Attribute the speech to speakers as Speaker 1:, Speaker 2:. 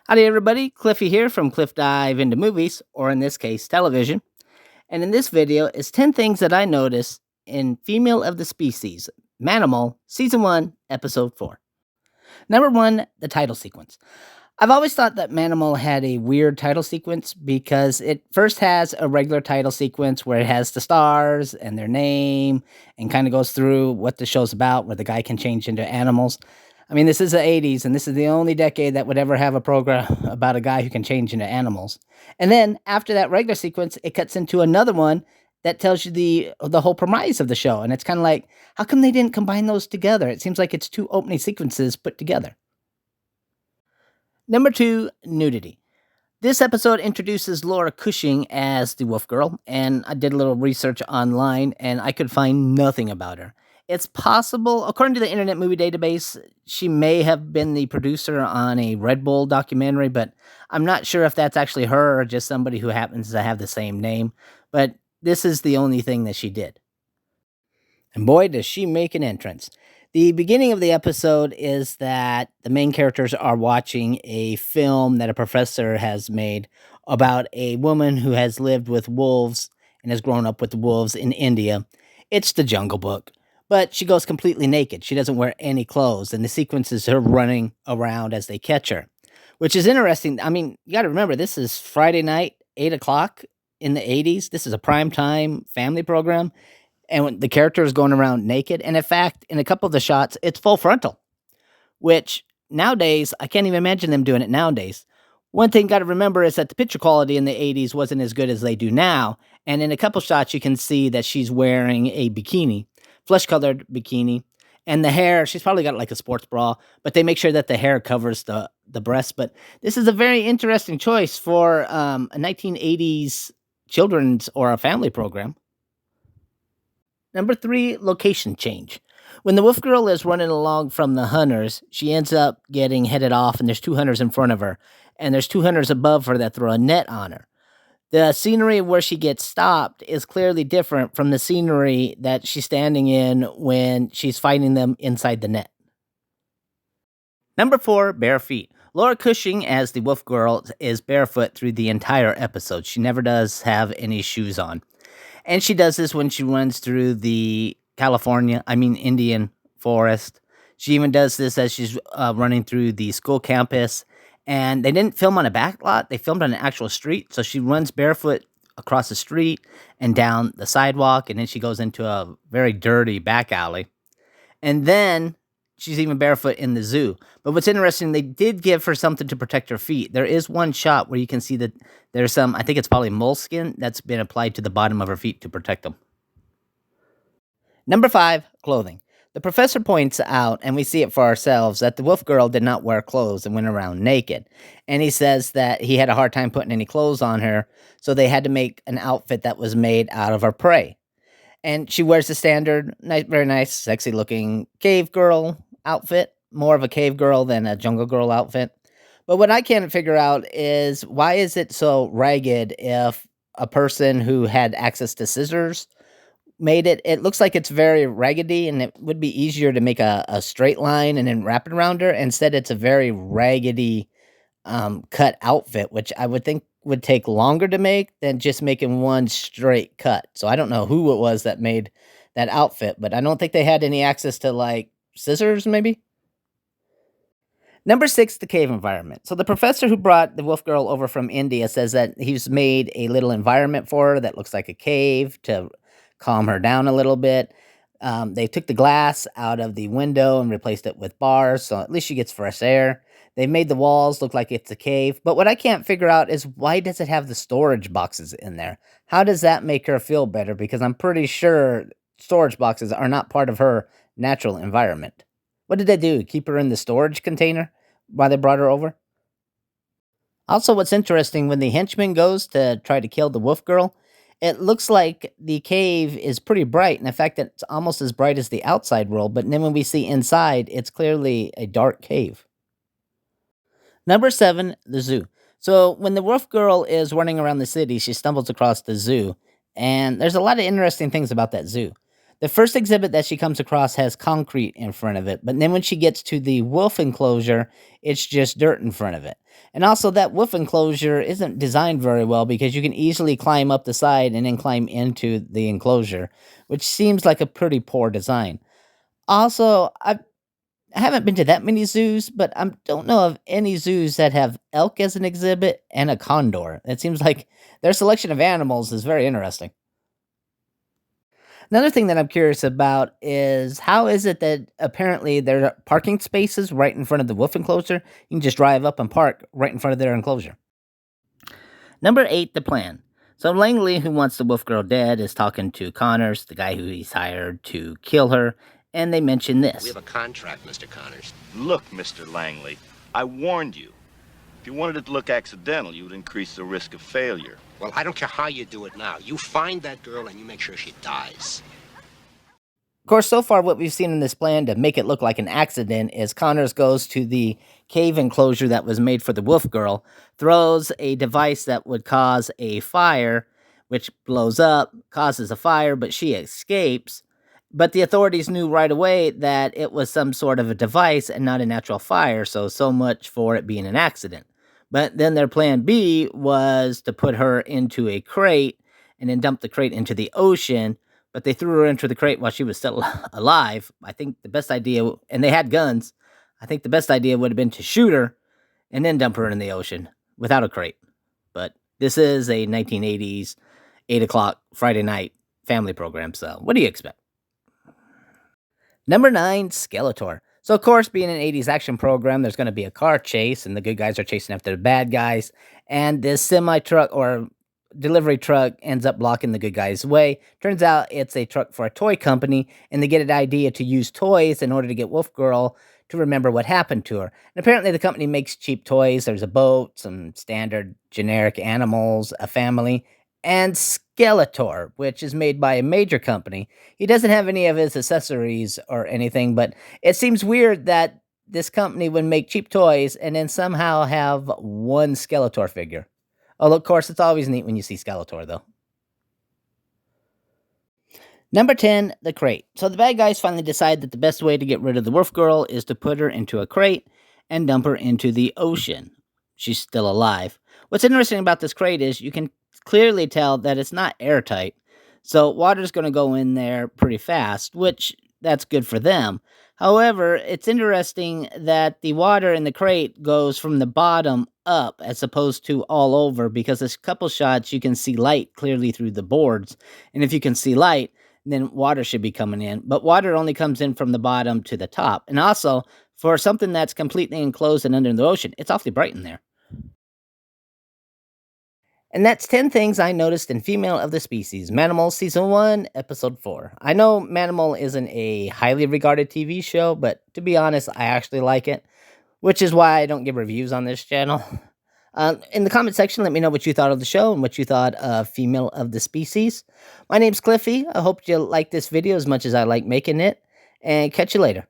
Speaker 1: Howdy, everybody. Cliffy here from Cliff Dive into Movies, or in this case, television. And in this video is 10 things that I noticed in Female of the Species, Manimal, Season 1, Episode 4. Number 1, the title sequence. I've always thought that Manimal had a weird title sequence because it first has a regular title sequence where it has the stars and their name and kind of goes through what the show's about, where the guy can change into animals. I mean, this is the 80s, and this is the only decade that would ever have a program about a guy who can change into animals. And then after that regular sequence, it cuts into another one that tells you the whole premise of the show. And it's kind of like, how come they didn't combine those together? It seems like it's two opening sequences put together. Number 2, nudity. This episode introduces Laura Cushing as the Wolf Girl, and I did a little research online and I could find nothing about her. It's possible, according to the Internet Movie Database, she may have been the producer on a Red Bull documentary, but I'm not sure if that's actually her or just somebody who happens to have the same name. But this is the only thing that she did. And boy, does she make an entrance. The beginning of the episode is that the main characters are watching a film that a professor has made about a woman who has lived with wolves and has grown up with wolves in India. It's the Jungle Book, but she goes completely naked. She doesn't wear any clothes, and the sequence is her running around as they catch her, which is interesting. I mean, you got to remember, this is Friday night, 8 o'clock in the 80s. This is a prime time family program, and when the character is going around naked. And in fact, in a couple of the shots, it's full frontal, which nowadays, I can't even imagine them doing it nowadays. One thing got to remember is that the picture quality in the 80s wasn't as good as they do now. And in a couple shots, you can see that she's wearing a bikini, flesh colored bikini. And the hair, she's probably got like a sports bra, but they make sure that the hair covers the breast. But this is a very interesting choice for a 1980s children's or a family program. Number 3, location change. When the wolf girl is running along from the hunters, she ends up getting headed off, and there's 2 hunters in front of her, and there's 2 hunters above her that throw a net on her. The scenery where she gets stopped is clearly different from the scenery that she's standing in when she's fighting them inside the net. Number 4, bare feet. Laura Cushing, as the wolf girl, is barefoot through the entire episode. She never does have any shoes on. And she does this when she runs through the Indian forest. She even does this as she's running through the school campus. And they didn't film on a back lot. They filmed on an actual street. So she runs barefoot across the street and down the sidewalk. And then she goes into a very dirty back alley. And then she's even barefoot in the zoo. But what's interesting, they did give her something to protect her feet. There is one shot where you can see that there's some, I think it's probably moleskin that's been applied to the bottom of her feet to protect them. Number 5, clothing. The professor points out, and we see it for ourselves, that the wolf girl did not wear clothes and went around naked. And he says that he had a hard time putting any clothes on her, so they had to make an outfit that was made out of her prey. And she wears the standard, very nice, sexy-looking cave girl outfit, more of a cave girl than a jungle girl outfit. But what I can't figure out is, why is it so ragged if a person who had access to scissors made it? It looks like it's very raggedy, and it would be easier to make a straight line and then wrap it around her. Instead, it's a very raggedy cut outfit, which I would think would take longer to make than just making one straight cut. So I don't know who it was that made that outfit, but I don't think they had any access to like scissors, maybe. Number 6, the cave environment. So the professor who brought the wolf girl over from India says that he's made a little environment for her that looks like a cave to calm her down a little bit. They took the glass out of the window and replaced it with bars, so at least she gets fresh air. They made the walls look like it's a cave. But what I can't figure out is, why does it have the storage boxes in there? How does that make her feel better? Because I'm pretty sure storage boxes are not part of her natural environment. What did they do? Keep her in the storage container while they brought her over? Also, what's interesting, when the henchman goes to try to kill the wolf girl, it looks like the cave is pretty bright. And in fact, it's almost as bright as the outside world. But then when we see inside, it's clearly a dark cave. Number 7, the zoo. So when the wolf girl is running around the city, she stumbles across the zoo. And there's a lot of interesting things about that zoo. The first exhibit that she comes across has concrete in front of it, but then when she gets to the wolf enclosure, it's just dirt in front of it. And also, that wolf enclosure isn't designed very well because you can easily climb up the side and then climb into the enclosure, which seems like a pretty poor design. Also, I haven't been to that many zoos, but I don't know of any zoos that have elk as an exhibit and a condor. It seems like their selection of animals is very interesting. Another thing that I'm curious about is how is it that apparently there are parking spaces right in front of the wolf enclosure? You can just drive up and park right in front of their enclosure. Number 8, the plan. So Langley, who wants the wolf girl dead, is talking to Connors, the guy who he's hired to kill her, and they mention
Speaker 2: We
Speaker 1: this.
Speaker 2: have a contract, Mr. Connors.
Speaker 3: Look, Mr. Langley, I warned you. If you wanted it to look accidental, you would increase the risk of failure.
Speaker 2: Well, I don't care how you do it now. You find that girl and you make sure she dies.
Speaker 1: Of course, so far what we've seen in this plan to make it look like an accident is Connors goes to the cave enclosure that was made for the wolf girl, throws a device that would cause a fire, which blows up, causes a fire, but she escapes. But the authorities knew right away that it was some sort of a device and not a natural fire, so much for it being an accident. But then their plan B was to put her into a crate and then dump the crate into the ocean, but they threw her into the crate while she was still alive. I think the best idea, and they had guns, I think the best idea would have been to shoot her and then dump her in the ocean without a crate. But this is a 1980s, 8 o'clock Friday night family program, so what do you expect? Number 9, Skeletor. So, of course, being an 80s action program, there's going to be a car chase, and the good guys are chasing after the bad guys. And this semi truck or delivery truck ends up blocking the good guys' way. Turns out it's a truck for a toy company, and they get an idea to use toys in order to get Wolf Girl to remember what happened to her. And apparently, the company makes cheap toys. There's a boat, some standard generic animals, a family, and Skeletor, which is made by a major company. He doesn't have any of his accessories or anything, but it seems weird that this company would make cheap toys and then somehow have one Skeletor figure. Oh, of course, it's always neat when you see Skeletor, though. Number 10, the crate. So the bad guys finally decide that the best way to get rid of the wolf girl is to put her into a crate and dump her into the ocean. She's still alive. What's interesting about this crate is you can clearly tell that it's not airtight. So water's going to go in there pretty fast, which that's good for them. However, it's interesting that the water in the crate goes from the bottom up as opposed to all over because there's a couple shots you can see light clearly through the boards. And if you can see light, then water should be coming in. But water only comes in from the bottom to the top. And also, for something that's completely enclosed and under the ocean, it's awfully bright in there. And that's 10 things I noticed in Female of the Species, Manimal Season 1, Episode 4. I know Manimal isn't a highly regarded TV show, but to be honest, I actually like it, which is why I don't give reviews on this channel. In the comment section, let me know what you thought of the show and what you thought of Female of the Species. My name's Cliffy. I hope you like this video as much as I like making it, and catch you later.